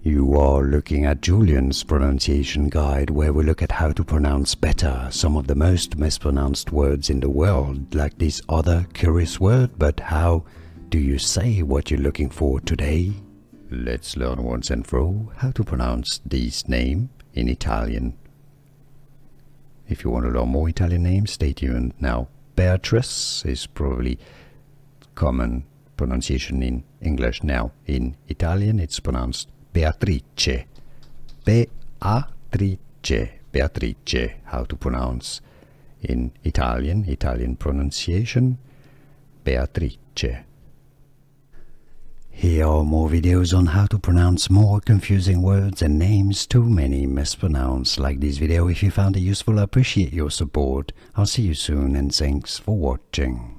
You are looking at Julian's pronunciation guide, where we look at how to pronounce better some of the most mispronounced words in the world, like this other curious word. But how do you say what you're looking for today? Let's learn once and for all how to pronounce this name in Italian. If you want to learn more Italian names, stay tuned. Now, Beatrice is probably common pronunciation in English. Now, in Italian, it's pronounced Beatrice. Beatrice. Beatrice. How to pronounce in Italian pronunciation, Beatrice. Here are more videos on how to pronounce more confusing words and names too many mispronounced. Like this video if you found it useful. I appreciate your support. I'll see you soon and thanks for watching.